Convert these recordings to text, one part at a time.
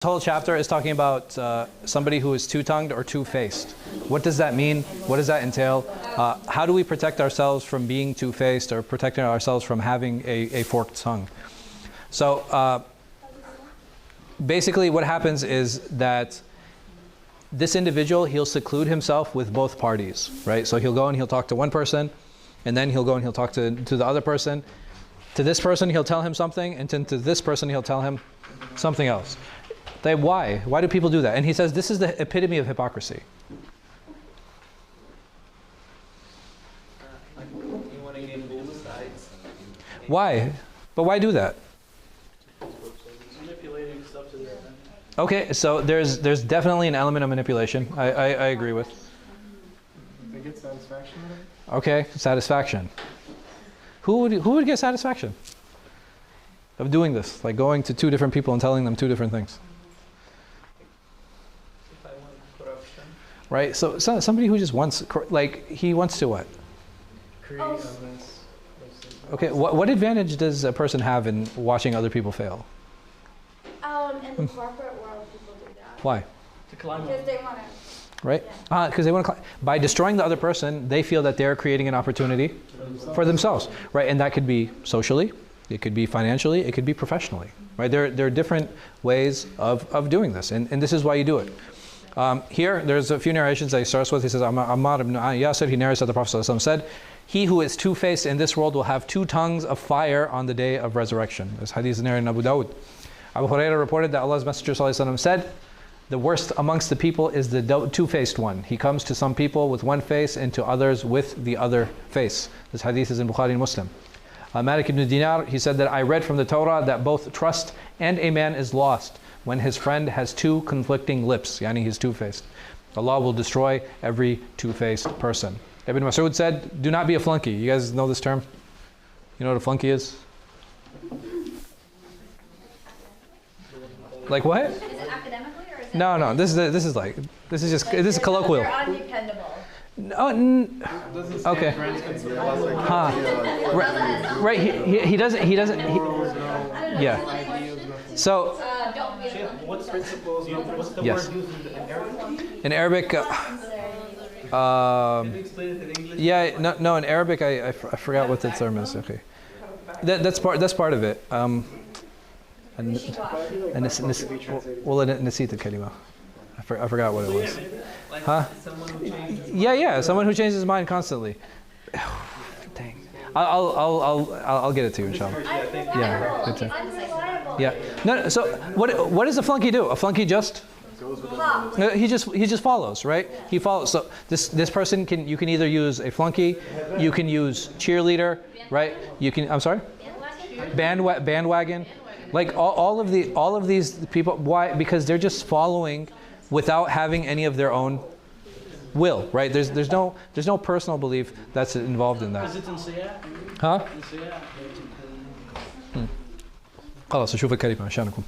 whole chapter is talking about somebody who is two-tongued or two-faced. What does that mean? What does that entail? How do we protect ourselves from being two-faced or protecting ourselves from having a forked tongue? So basically what happens is that this individual, he'll seclude himself with both parties, right? So he'll go and he'll talk to one person, and then he'll go and he'll talk to the other person. To this person, he'll tell him something, and to this person, he'll tell him something else. Why? Why do people do that? And he says this is the epitome of hypocrisy. You want to get both sides. Why? But why do that? Manipulating stuff to their end. Okay, so there's definitely an element of manipulation. I agree with. They get satisfaction out of it? Okay, satisfaction. Who would get satisfaction of doing this? Like going to two different people and telling them two different things. If I want corruption. Right? So somebody who just wants, like, he wants to what? Create a mess. Okay, what advantage does a person have in watching other people fail? In the corporate world, people do that. Why? To climb Because they want to. Right? Because they want to. By destroying the other person, they feel that they're creating an opportunity for themselves, right? And that could be socially, it could be financially, it could be professionally, right? There are different ways of doing this, and this is why you do it. Here, there's a few narrations that he starts with. He says, Ammar ibn Yasir, he narrates that the Prophet ﷺ said, "He who is two-faced in this world will have two tongues of fire on the day of resurrection." This hadith is narrated in Abu Dawud. Abu Hurairah reported that Allah's Messenger ﷺ said, "The worst amongst the people is the two-faced one. He comes to some people with one face and to others with the other face." This hadith is in Bukhari and Muslim. Malik ibn Dinar, he said that I read from the Torah that both trust and a man is lost when his friend has two conflicting lips, yani he's two-faced. Allah will destroy every two-faced person. Ibn Mas'ud said, do not be a flunky. You guys know this term? You know what a flunky is? Like what? Is it academically or is it? No. This is colloquial. They're undependable. Okay. Right. He doesn't. Yeah. So. Don't be a What principles? What's the Yes. word used in Arabic? In Arabic. Can you explain it in English? Yeah. No. In Arabic, I forgot what the term is. Okay. That's part of it. نسيت الكلمة. I forgot what it was. Like Huh? someone who changes. Yeah, someone who changes his mind constantly. Dang. I'll get it to you, inshallah. Yeah, good too. Unreliable. Yeah. No. So what does a flunky do? A flunky just he just follows, right? He follows. So this person you can either use a flunky, you can use cheerleader, right? I'm sorry. Bandwagon. Like all of these people, why? Because they're just following without having any of their own will, right? There's no personal belief that's involved in that. Is it in Siyah? Huh? In Siyah. خلاص أشوف الكلمة عشانكم.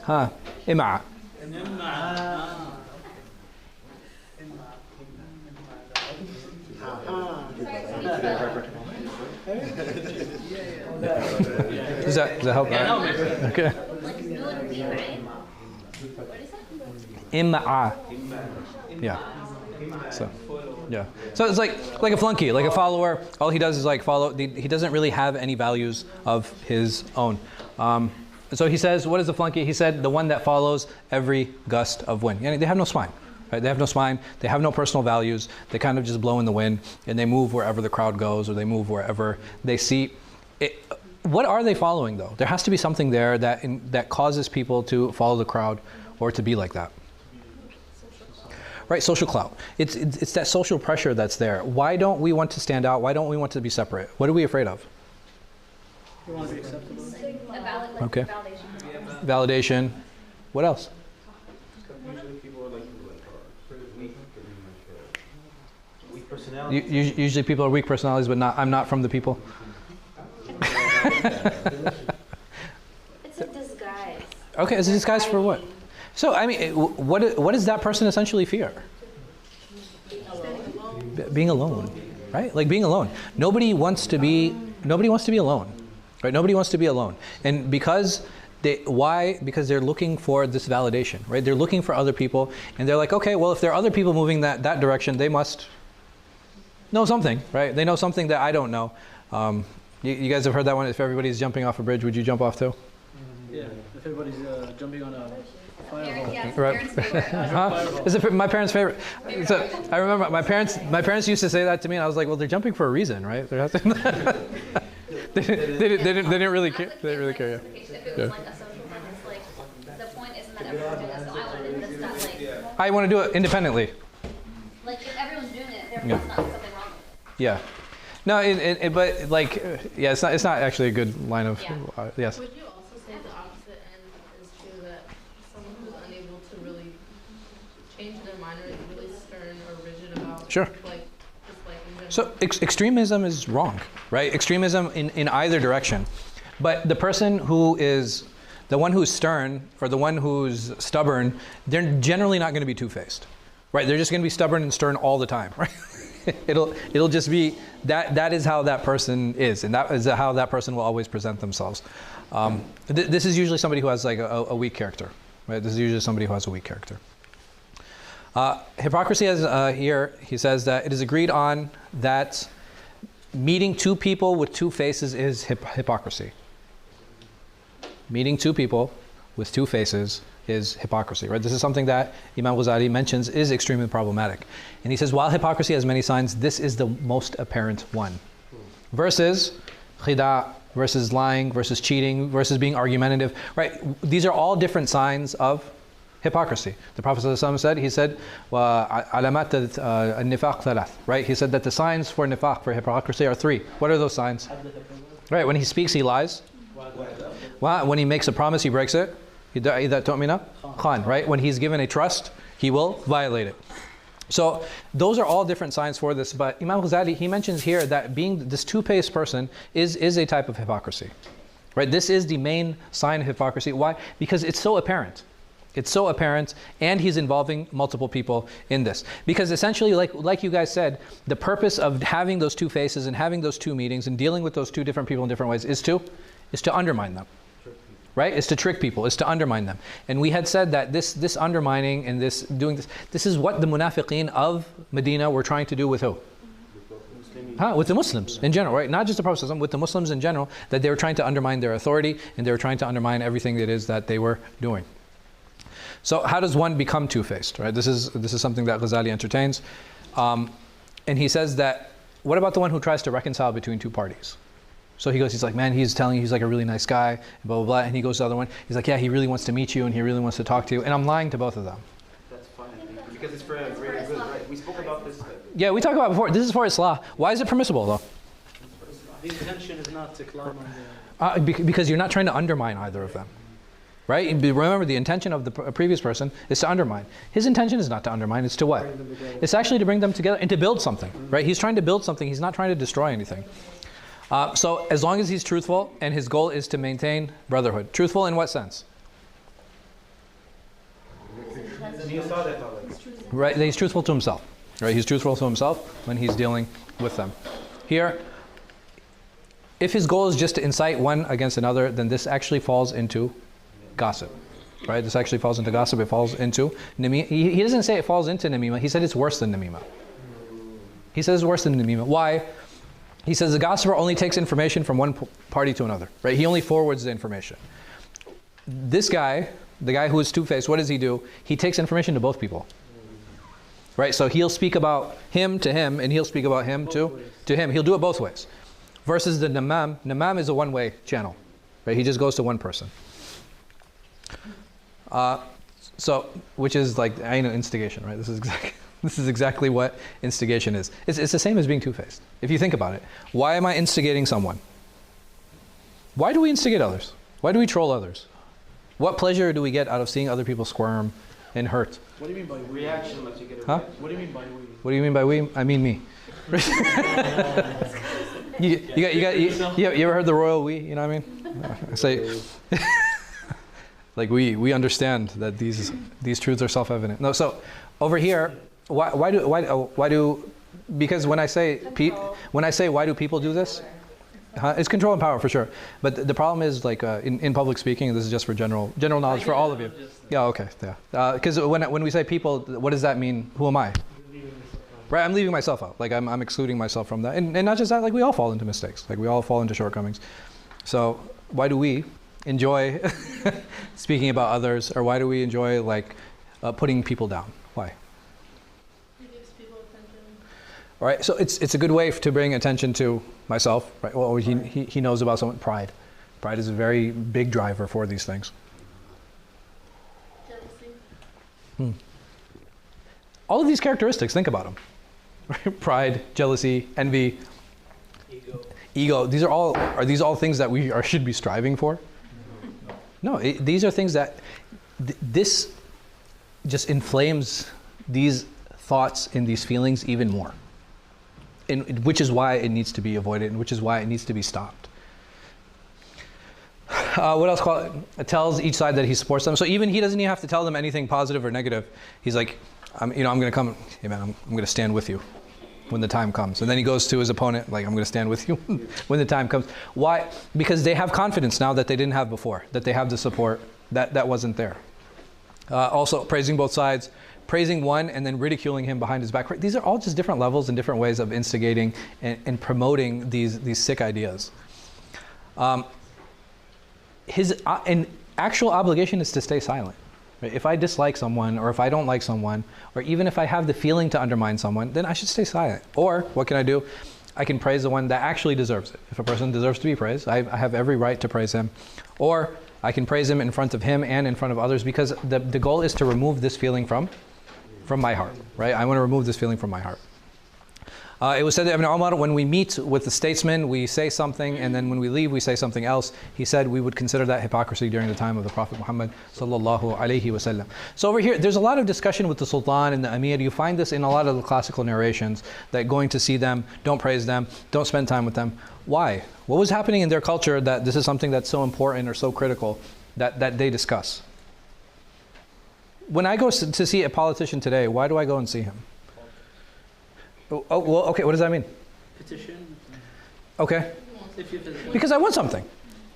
ها إمعة. Does that help? Okay. إمعة. Yeah. So. Yeah. So it's like a flunky, like a follower. All he does is like follow. He doesn't really have any values of his own. So he says, what is the flunky? He said, the one that follows every gust of wind. They have no spine. Right? They have no spine. They have no personal values. They kind of just blow in the wind, and they move wherever the crowd goes, or they move wherever they see. What are they following, though? There has to be something there that causes people to follow the crowd or to be like that. Right? Social clout. It's that social pressure that's there. Why don't we want to stand out? Why don't we want to be separate? What are we afraid of? You want to be acceptable? Okay. Validation. What else? Usually people are like weak person Usually people are weak personalities, but I'm not from the people. It's a disguise. Okay, it's a disguise for what? So, I mean, what does that person essentially fear? Being alone, right? Like being alone. Nobody wants to be alone, right? Nobody wants to be alone. And because because they're looking for this validation, right? They're looking for other people, and they're like, okay, well, if there are other people moving that direction, they must know something, right? They know something that I don't know. You guys have heard that one. If everybody's jumping off a bridge, would you jump off too? Yeah, if everybody's jumping on a firewall. Right. Is it my parents' favorite? So I remember my parents used to say that to me, and I was like, well, they're jumping for a reason, right? They didn't really care. They didn't really care. Yeah. If it was like a social thing, it's like the point isn't that everyone's doing this, so I want to do this. It's not like I want to do it independently. if everyone's doing it, therefore Yeah. it's not something wrong with it. Yeah. No, but like, yeah, it's not actually a good line of yes. Would you also say the opposite end is true, that someone who's unable to really change their mind or is really stern or rigid about Sure. like just like in general? So extremism is wrong, right? Extremism in either direction. But the person who is, the one who's stern or the one who's stubborn, they're generally not going to be two-faced, right? They're just going to be stubborn and stern all the time, right? It'll just be that is how that person is, and that is how that person will always present themselves. This is usually somebody who has like a weak character, right? This is usually somebody who has a weak character. Hypocrisy has here, he says that it is agreed on that meeting two people with two faces is hypocrisy. Meeting two people with two faces is hypocrisy, right? This is something that Imam Ghazali mentions is extremely problematic. And he says, while hypocrisy has many signs, this is the most apparent one. Versus khida, versus lying, versus cheating, versus being argumentative, right? These are all different signs of hypocrisy. The Prophet ﷺ said, he said, وَعَلَامَاتِ النِّفَاقِ ثَلَاث, right? He said that the signs for nifaq, for hypocrisy, are three. What are those signs? Right, when he speaks, he lies. When he makes a promise, he breaks it. إِذَا تُؤْمِنَ خَانَ, right? When he's given a trust, he will violate it. So those are all different signs for this, but Imam Ghazali, he mentions here that being this two-faced person is a type of hypocrisy, right? This is the main sign of hypocrisy. Why? Because it's so apparent. It's so apparent, and he's involving multiple people in this. Because essentially, like you guys said, the purpose of having those two faces and having those two meetings and dealing with those two different people in different ways is to undermine them. Right? It's to trick people, it's to undermine them. And we had said that this undermining and this is what the munafiqeen of Medina were trying to do with who? With the Muslims in general, right? Not just the Prophet, with the Muslims in general, that they were trying to undermine their authority and they were trying to undermine everything that is that they were doing. So how does one become two-faced, right? This is something that Ghazali entertains. And he says that, what about the one who tries to reconcile between two parties? So he's like, man, he's telling you he's like a really nice guy, blah, blah, blah. And he goes to the other one. He's like, yeah, he really wants to meet you and he really wants to talk to you. And I'm lying to both of them. That's fine, because it's for a greater good, right? We spoke about this. Yeah, we talked about it before. This is for Islah. Why is it permissible, though? The intention is not to climb on the... Because you're not trying to undermine either of them. Right? And remember, the intention of the previous person is to undermine. His intention is not to undermine, it's to what? It's actually to bring them together and to build something. Right? He's trying to build something. He's not trying to destroy anything. So as long as he's truthful and his goal is to maintain brotherhood. Truthful in what sense? Right, he's truthful to himself. Right, he's truthful to himself when he's dealing with them. Here, if his goal is just to incite one against another, then this actually falls into gossip. Right, this actually falls into gossip. It falls into namima. He doesn't say it falls into namima. He said it's worse than namima. He says it's worse than namima. Why? He says the gossiper only takes information from one party to another, right? He only forwards the information. This guy, the guy who is two-faced, what does he do? He takes information to both people, right? So he'll speak about him to him, and he'll speak about him to him. He'll do it both ways. Versus the namam. Namam is a one-way channel, right? He just goes to one person. So, which is like instigation, right? This is exactly what instigation is. It's the same as being two-faced. If you think about it, why am I instigating someone? Why do we instigate others? Why do we troll others? What pleasure do we get out of seeing other people squirm and hurt. What do you mean by we? Reaction lets you get a Huh? reaction. What do you mean by we? What do you mean by we? I mean me. You ever heard the royal we? You know what I mean? I say, like we understand that these truths are self-evident. No, so over here, why do because when I say why do people do this? It's control and power for sure. But the problem is like in public speaking, this is just for general knowledge for all of you. Yeah, okay, yeah. Because when we say people, what does that mean? Who am I? Right, I'm leaving myself out. Like I'm excluding myself from that. And not just that, like we all fall into mistakes. Like we all fall into shortcomings. So why do we enjoy speaking about others, or why do we enjoy like putting people down? Why? It gives people attention. All right, so it's a good way to bring attention to myself, right? Well, he knows about someone. Pride is a very big driver for these things. Jealousy. All of these characteristics, think about them. Pride, jealousy, envy, ego. Are these all things that we should be striving for? No, these are things that this just inflames these thoughts and these feelings even more. And which is why it needs to be avoided, and which is why it needs to be stopped. What else? It tells each side that he supports them. So even he doesn't even have to tell them anything positive or negative. He's like, I'm going to come. Hey man, I'm going to stand with you when the time comes. And then he goes to his opponent, like, I'm going to stand with you when the time comes. Why? Because they have confidence now that they didn't have before. That they have the support that wasn't there. Also, praising both sides. Praising one and then ridiculing him behind his back. These are all just different levels and different ways of instigating and promoting these sick ideas. His actual obligation is to stay silent. Right? If I dislike someone, or if I don't like someone, or even if I have the feeling to undermine someone, then I should stay silent. Or what can I do? I can praise the one that actually deserves it. If a person deserves to be praised, I have every right to praise him. Or I can praise him in front of him and in front of others, because the goal is to remove this feeling from my heart, right? I want to remove this feeling from my heart. It was said that Ibn Umar, when we meet with the statesman, we say something, and then when we leave, we say something else. He said we would consider that hypocrisy during the time of the Prophet Muhammad sallallahu alaihi wasallam. So over here, there's a lot of discussion with the Sultan and the Amir. You find this in a lot of the classical narrations, that going to see them, don't praise them, don't spend time with them. Why? What was happening in their culture that this is something that's so important or so critical that they discuss? When I go to see a politician today, why do I go and see him? Oh, well, okay, what does that mean? Petition. Okay. If you visit. Because I want something,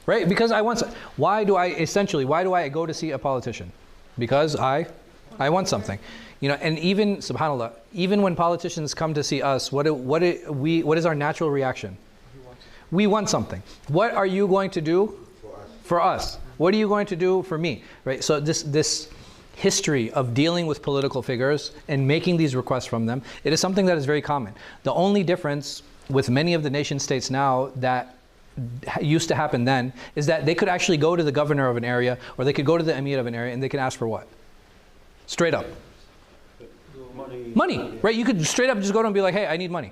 right? Because I want why do I go to see a politician? Because I want something. You know, and even, subhanAllah, even when politicians come to see us, what is our natural reaction? We want something. What are you going to do for us? What are you going to do for me? Right? So this history of dealing with political figures and making these requests from them, it is something that is very common. The only difference with many of the nation states now that used to happen then is that they could actually go to the governor of an area, or they could go to the emir of an area, and they can ask for what? Straight up. Money, right? You could straight up just go to him and be like, hey, I need money.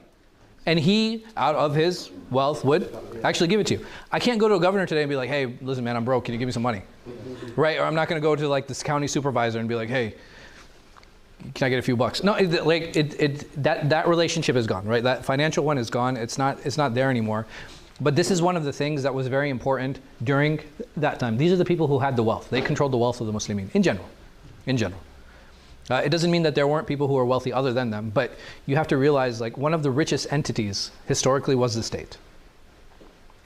And he, out of his wealth, would actually give it to you. I can't go to a governor today and be like, hey, listen, man, I'm broke. Can you give me some money? Right? Or I'm not going to go to like this county supervisor and be like, hey, can I get a few bucks? No, that relationship is gone, right? That financial one is gone. It's not there anymore. But this is one of the things that was very important during that time. These are the people who had the wealth. They controlled the wealth of the Muslimin in general. In general. It doesn't mean that there weren't people who were wealthy other than them, but you have to realize, like, one of the richest entities historically was the state.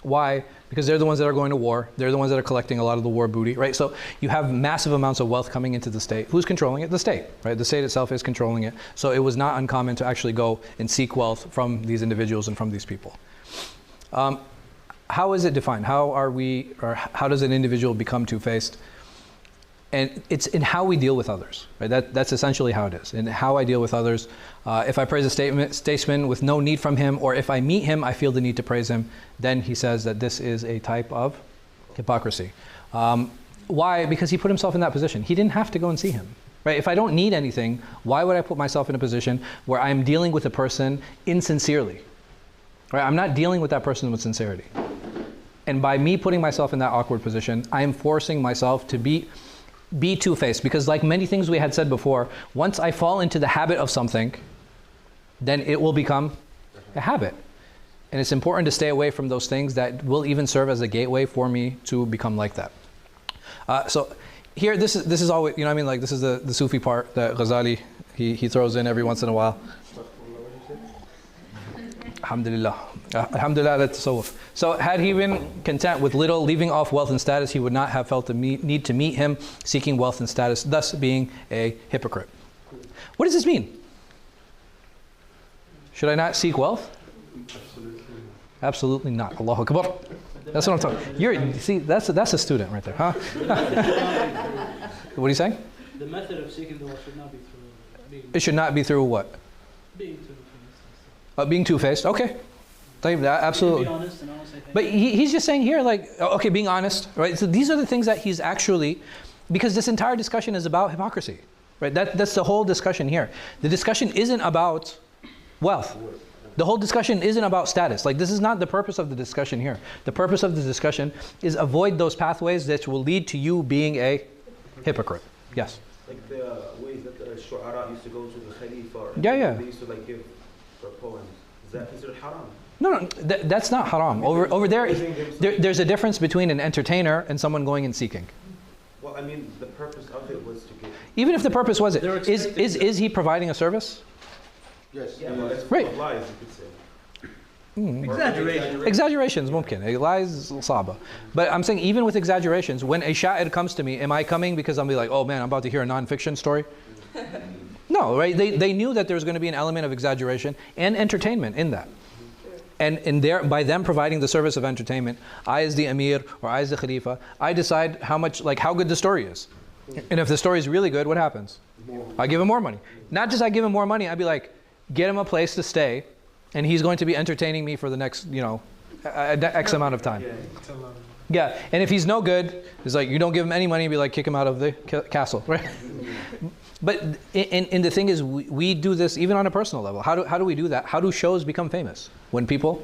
Why? Because they're the ones that are going to war. They're the ones that are collecting a lot of the war booty, right? So you have massive amounts of wealth coming into the state. Who's controlling it? The state, right? The state itself is controlling it. So it was not uncommon to actually go and seek wealth from these individuals and from these people. How is it defined? How does an individual become two-faced? And it's in how we deal with others, right? That's essentially how it is. In how I deal with others. If I praise a statesman with no need from him, or if I meet him, I feel the need to praise him, then he says that this is a type of hypocrisy. Why? Because he put himself in that position. He didn't have to go and see him, right? If I don't need anything, why would I put myself in a position where I'm dealing with a person insincerely? Right? I'm not dealing with that person with sincerity. And by me putting myself in that awkward position, I am forcing myself to be be two-faced, because like many things we had said before, once I fall into the habit of something, then it will become a habit. And it's important to stay away from those things that will even serve as a gateway for me to become like that. So here, this is always, you know what I mean, like this is the Sufi part that Ghazali, he throws in every once in a while. Alhamdulillah. Alhamdulillah, that's tasawwuf. So had he been content with little, leaving off wealth and status, he would not have felt the need to meet him seeking wealth and status, thus being a hypocrite. What does this mean? Should I not seek wealth? Absolutely not. Allahu Akbar. That's what I'm talking. You see, that's a student right there, huh? What are you saying? The method of seeking the wealth should not be through It should not be through what? being too Being two-faced. Okay. Absolutely. Be honest and always say thank But you. he's just saying here, like, okay, being honest, right? So these are the things that he's actually, because this entire discussion is about hypocrisy, right? That's the whole discussion here. The discussion isn't about wealth. The whole discussion isn't about status. Like, this is not the purpose of the discussion here. The purpose of the discussion is avoid those pathways that will lead to you being a hypocrite. Yes? Like the ways that the shu'ara used to go to the Khalifa. Yeah. They used to like give their poems. Is that considered haram? No, that's not haram. Over there's a difference between an entertainer and someone going and seeking. Well, I mean, the purpose of it was to give. Even if the purpose was They're expecting is he providing a service? Yes. Yeah, well, it's Right. full of lies, you could say. Exaggerations, mumkin. Lies, saba. But I'm saying even with exaggerations, when a sha'ir comes to me, am I coming because I'm be like, oh man, I'm about to hear a non-fiction story? No, right? They knew that there was going to be an element of exaggeration and entertainment in that. And by them providing the service of entertainment, I as the Amir or I as the Khalifa, I decide how good the story is. And if the story is really good, what happens? I give him more money. Not just I give him more money, I'd be like, get him a place to stay, and he's going to be entertaining me for the next, X amount of time. Yeah, and if he's no good, it's like, you don't give him any money, be like, kick him out of the castle, right? But and the thing is, we do this even on a personal level. How do we do that? How do shows become famous? When people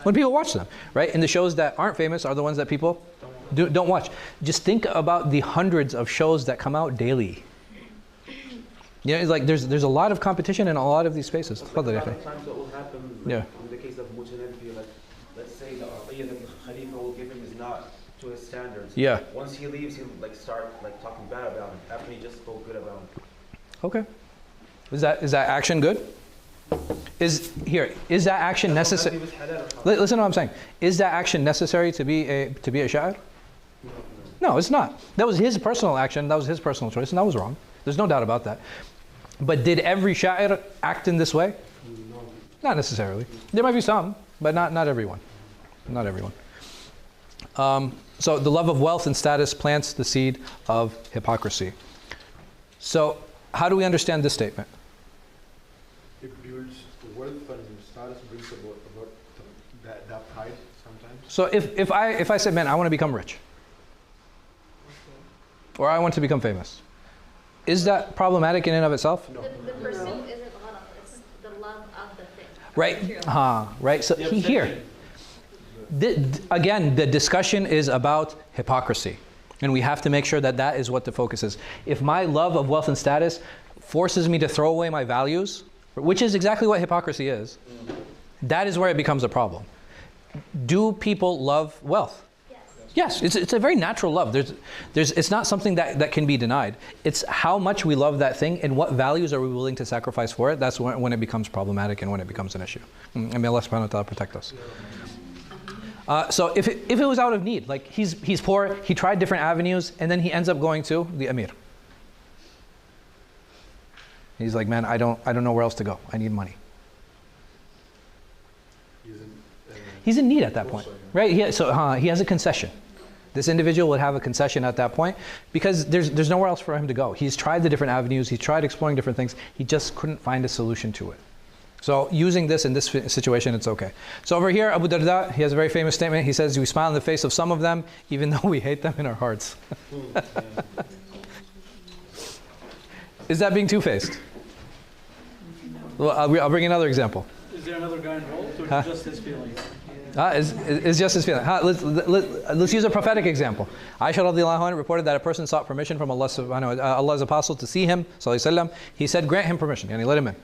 watch them, right? And the shows that aren't famous are the ones that people don't watch. Just think about the hundreds of shows that come out daily. It's like there's a lot of competition in a lot of these spaces. But a lot of times what will happen, Yeah. in the case of Mutanabbi, like, let's say the atiyah that the Khalifa will give him is not to his standards. Yeah. Once he leaves, he'll start talking bad about him after he just spoke good about him. Okay. Is that action good? Is that action necessary? Listen to what I'm saying. Is that action necessary to be a sha'ir? No, it's not. That was his personal action. That was his personal choice, and that was wrong. There's no doubt about that. But did every sha'ir act in this way? No. Not necessarily. There might be some, but not everyone. Not everyone. So the love of wealth and status plants the seed of hypocrisy. So how do we understand this statement? It builds wealth and status, brings about that pride sometimes. So if I said, man, I want to become rich, or I want to become famous, is that problematic in and of itself? The pursuit isn't love, it's the love of the thing. Right? Right. So here, again, the discussion is about hypocrisy. And we have to make sure that is what the focus is. If my love of wealth and status forces me to throw away my values, which is exactly what hypocrisy is, that is where it becomes a problem. Do people love wealth? Yes, it's a very natural love. It's not something that can be denied. It's how much we love that thing and what values are we willing to sacrifice for it. That's when it becomes problematic and when it becomes an issue. And may Allah subhanahu wa ta'ala protect us. So if it was out of need, like he's poor, he tried different avenues, and then he ends up going to the Amir. He's like, man, I don't know where else to go. I need money. He's in need at that point, right? He has a concession. This individual would have a concession at that point because there's nowhere else for him to go. He's tried the different avenues. He's tried exploring different things. He just couldn't find a solution to it. So using this in this situation, it's okay. So over here, Abu Darda, he has a very famous statement. He says, we smile in the face of some of them, even though we hate them in our hearts. Is that being two-faced? Well, I'll bring another example. Is there another guy involved, or is it just his feelings? It's just his feeling. Let's use a prophetic example. Aisha radiallahu anha reported that a person sought permission from Allah subhanahu wa ta'ala, Allah's apostle, to see him, sallallahu alaihi wasallam. He said, grant him permission, yani let him in.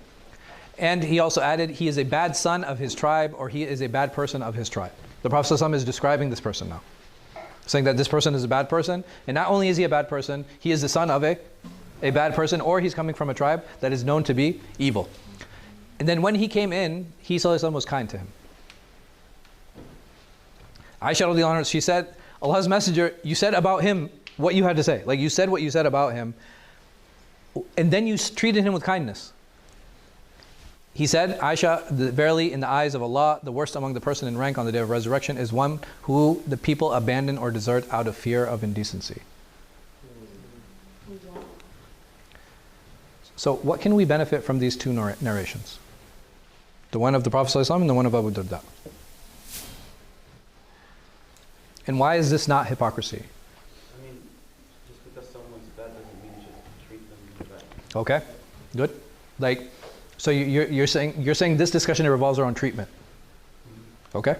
And he also added, he is a bad son of his tribe, or he is a bad person of his tribe. The Prophet sallallahu alaihi wasallam is describing this person now, saying that this person is a bad person, and not only is he a bad person, he is the son of a bad person, or he's coming from a tribe that is known to be evil. And then when he came in, he sallallahu alaihi wasallam was kind to him. Aisha radiallahu anha, she said, Allah's Messenger, you said about him what you had to say. Like you said what you said about him, and then you treated him with kindness. He said, Aisha, verily in the eyes of Allah, the worst among the person in rank on the day of resurrection is one who the people abandon or desert out of fear of indecency. So what can we benefit from these two narrations? The one of the Prophet ﷺ and the one of Abu Darda. And why is this not hypocrisy? I mean, just because someone's bad doesn't mean you should treat them bad. Okay, good. Like, so you're saying this discussion revolves around treatment. Okay,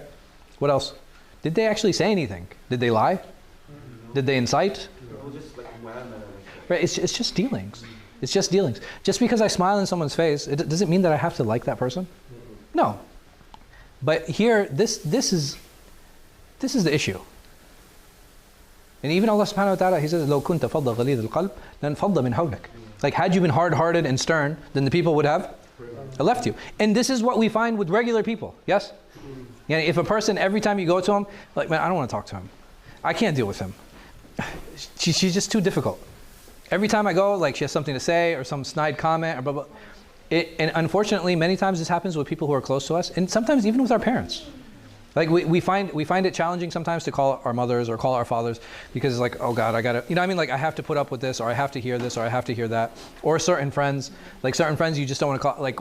what else? Did they actually say anything? Did they lie? Did they incite? Right, it's just dealings. It's just dealings. Just because I smile in someone's face, it doesn't mean that I have to like that person. No. But here, this is the issue. And even Allah subhanahu wa ta'ala, He says, لو كنت فظ غليظ القلب لانفض من حولك. Like, had you been hard-hearted and stern, then the people would have left you. And this is what we find with regular people, yes? Yeah, if a person, every time you go to him, like, man, I don't want to talk to him. I can't deal with him. She's just too difficult. Every time I go, like, she has something to say or some snide comment or blah, blah. And unfortunately, many times this happens with people who are close to us, and sometimes even with our parents. Like we find it challenging sometimes to call our mothers or call our fathers because it's like, oh God, I gotta, you know what I mean? Like I have to put up with this, or I have to hear this, or I have to hear that. Or certain friends, you just don't want to call, like,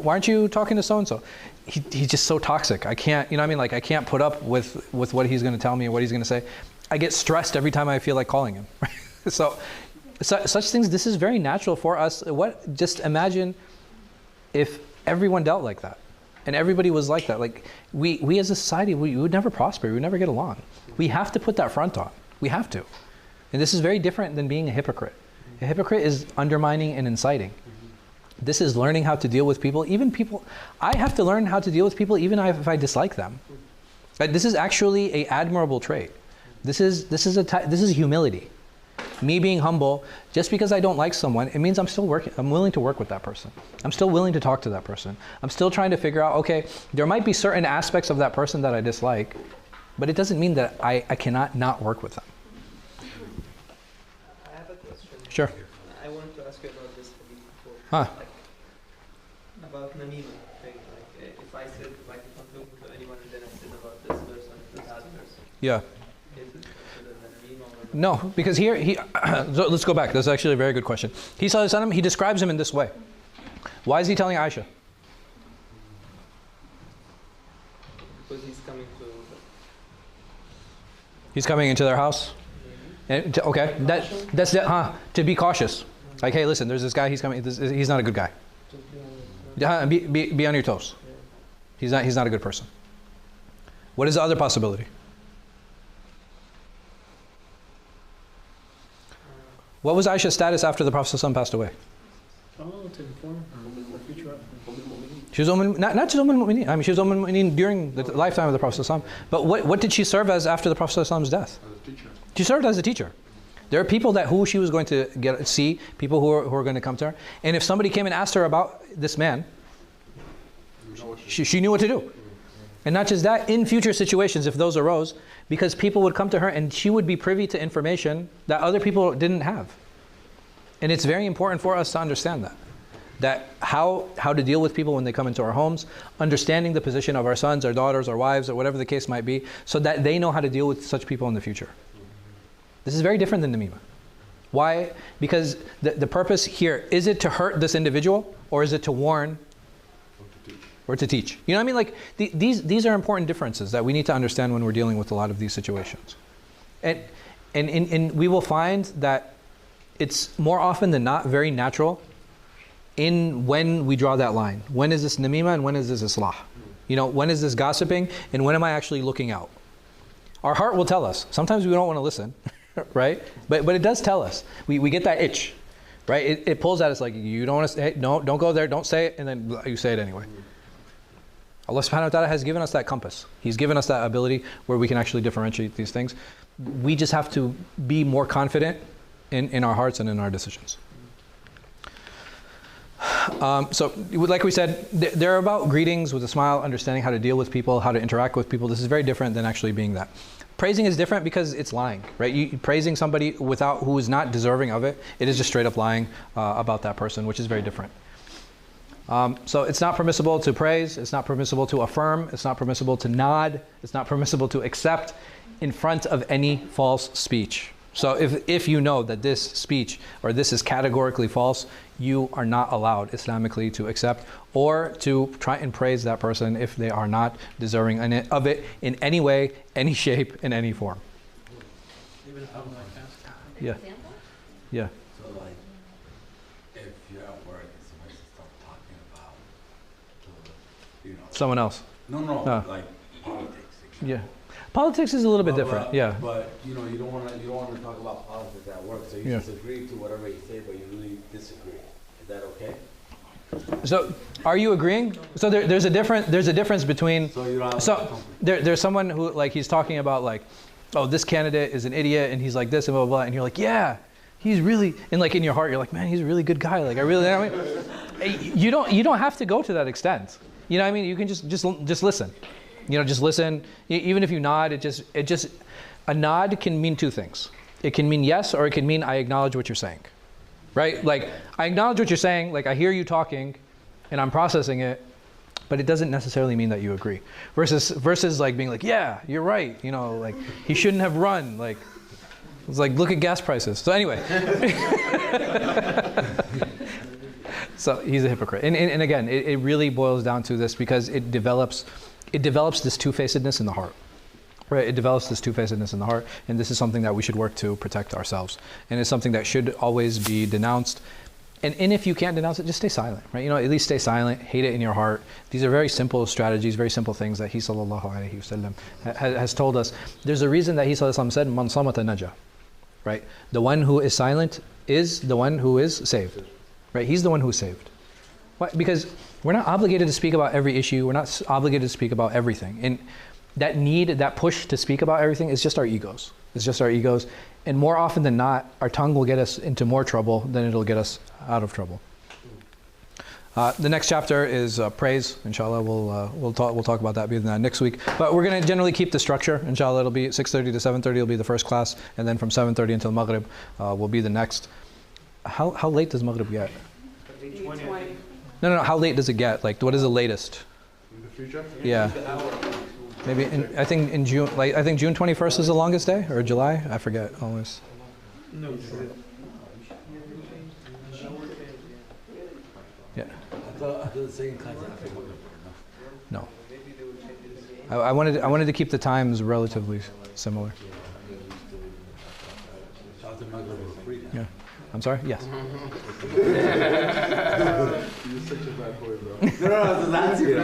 why aren't you talking to so-and-so? He's just so toxic. I can't, you know what I mean? Like I can't put up with what he's gonna tell me and what he's gonna say. I get stressed every time I feel like calling him. So such things, this is very natural for us. Just imagine if everyone dealt like that. And everybody was like that. Like we as a society, we would never prosper. We would never get along. We have to put that front on. We have to. And this is very different than being a hypocrite. A hypocrite is undermining and inciting. This is learning how to deal with people. I have to learn how to deal with people even if I dislike them. Like, this is actually an admirable trait. This is humility. Me being humble, just because I don't like someone, it means I'm willing to work with that person. I'm still willing to talk to that person. I'm still trying to figure out, okay, there might be certain aspects of that person that I dislike, but it doesn't mean that I cannot not work with them. I have a question. Sure. I wanted to ask you about this before. Huh. Like, about namima thing. Like, if I said, like, if I'm talking to anyone and then I said about this person to that person. Yeah. Is it considered a namima or No, because here, so let's go back. That's actually a very good question. He describes him in this way. Why is he telling Aisha? because he's coming to... He's coming into their house? And okay, that's to be cautious. Like, hey, listen, there's this guy, he's coming, he's not a good guy. Be on your toes. He's not a good person. What is the other possibility? What was Aisha's status after the Prophet ﷺ passed away? Oh, to inform the future. She was not just Umm-al-Mu'mineen. I mean, she was Umm-al-Mu'mineen during the lifetime of the Prophet ﷺ. But what did she serve as after the Prophet ﷺ's death? As a teacher. She served as a teacher. There are people who she was going to see, people who are going to come to her. And if somebody came and asked her about this man, she knew what to do. And not just that, in future situations, if those arose, because people would come to her and she would be privy to information that other people didn't have. And it's very important for us to understand that how to deal with people when they come into our homes, understanding the position of our sons, our daughters, our wives, or whatever the case might be, so that they know how to deal with such people in the future. This is very different than namima. Why? Because the purpose here, is it to hurt this individual, or is it to warn or to teach? You know what I mean? Like these are important differences that we need to understand when we're dealing with a lot of these situations. And we will find that it's more often than not very natural in when we draw that line. When is this namima and when is this islah? You know, when is this gossiping and when am I actually looking out? Our heart will tell us. Sometimes we don't want to listen, right? But it does tell us. We get that itch, right? It pulls at us like, you don't want to say, no, don't go there, don't say it, and then you say it anyway. Allah subhanahu wa ta'ala has given us that compass. He's given us that ability where we can actually differentiate these things. We just have to be more confident in our hearts and in our decisions. So, like we said, they're about greetings with a smile, understanding how to deal with people, how to interact with people. This is very different than actually being that. Praising is different because it's lying, right? Praising somebody who is not deserving of it, it is just straight up lying about that person, which is very different. So it's not permissible to praise, it's not permissible to affirm, it's not permissible to nod, it's not permissible to accept in front of any false speech. So if you know that this speech or this is categorically false, you are not allowed Islamically to accept or to try and praise that person if they are not deserving of it in any way, any shape, in any form. Even if I'm like that. Yeah. Yeah. So like, if you're at work and somebody starts talking about, Someone else. No, like politics. Yeah. Politics is a little bit different. Yeah. But you don't want to talk about politics at work, so you just agree to whatever he say, but you really disagree. Is that okay? So, are you agreeing? So there's a difference between. So you don't have there's someone who like he's talking about like, oh, this candidate is an idiot and he's like this and blah blah blah, and you're like, yeah, he's really, and like in your heart you're like, man, he's a really good guy. Like I mean, you don't have to go to that extent. You know what I mean? You can just listen. You know, just listen. Even if you nod, a nod can mean two things. It can mean yes, or it can mean I acknowledge what you're saying. Right? Like, I acknowledge what you're saying, like I hear you talking, and I'm processing it, but it doesn't necessarily mean that you agree. Versus like being like, yeah, you're right. You know, like, he shouldn't have run. Like, it's like, look at gas prices. So anyway. So he's a hypocrite. And again, it really boils down to this because it develops this two-facedness in the heart. Right? It develops this two-facedness in the heart, and this is something that we should work to protect ourselves. And it's something that should always be denounced. And if you can't denounce it, just stay silent, right? You know, at least stay silent, hate it in your heart. These are very simple strategies, very simple things that he sallallahu alayhi wasallam has told us. There's a reason that he sallallahu alayhi wasallam said, "Man samata naja," right? The one who is silent is the one who is saved, right? He's the one who is saved. Why? Because we're not obligated to speak about every issue. We're not obligated to speak about everything. And that need, that push to speak about everything is just our egos. It's just our egos. And more often than not, our tongue will get us into more trouble than it'll get us out of trouble. The next chapter is praise. Inshallah, we'll talk about that next week. But we're going to generally keep the structure. Inshallah, it'll be 6:30 to 7:30 will be the first class, and then from 7:30 until Maghrib will be the next. How late does Maghrib get? 8:20. No. How late does it get? Like, what is the latest? In the future? Yeah. Maybe I think in June. Like I think June 21st is the longest day, or July. I forget always. No. Yeah. I thought the second class after Maghrib. No. I wanted to keep the times relatively similar. After Maghrib was free. Yeah. I'm sorry? Yes. You're such a bad boy, bro. No, that's it.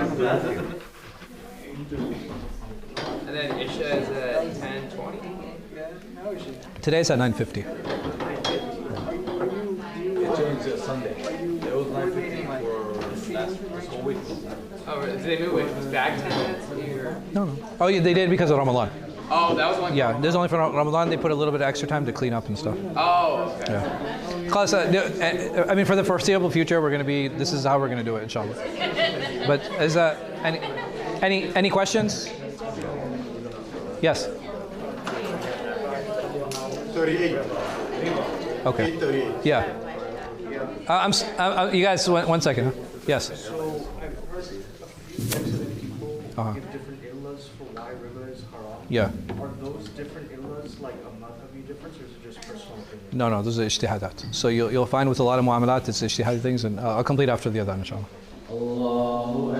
And then Isha is at 10:20. Today's at 9:50. It changed to Sunday. It was 9:50 for last whole week. Oh, did they move it back 10 minutes? Or? No. Oh, yeah, they did because of Ramadan. Oh, that was one. Yeah, there's only for Ramadan. They put a little bit of extra time to clean up and stuff. Oh, okay. Yeah. Class, I mean, for the foreseeable future, we're going to be. This is how we're going to do it, inshallah. But is that any questions? Yes. 38. Okay. 8:38. Yeah. You guys, one second. Huh? Yes. So I've heard that people give different illas for why riba is haram. Yeah. Are those different illas like a madhabi difference, or is it just personal opinion? No, those are ijtihadat. So you'll find with a lot of muamalat, it's ijtihad things, and I'll complete after the adhan, inshallah. Allahu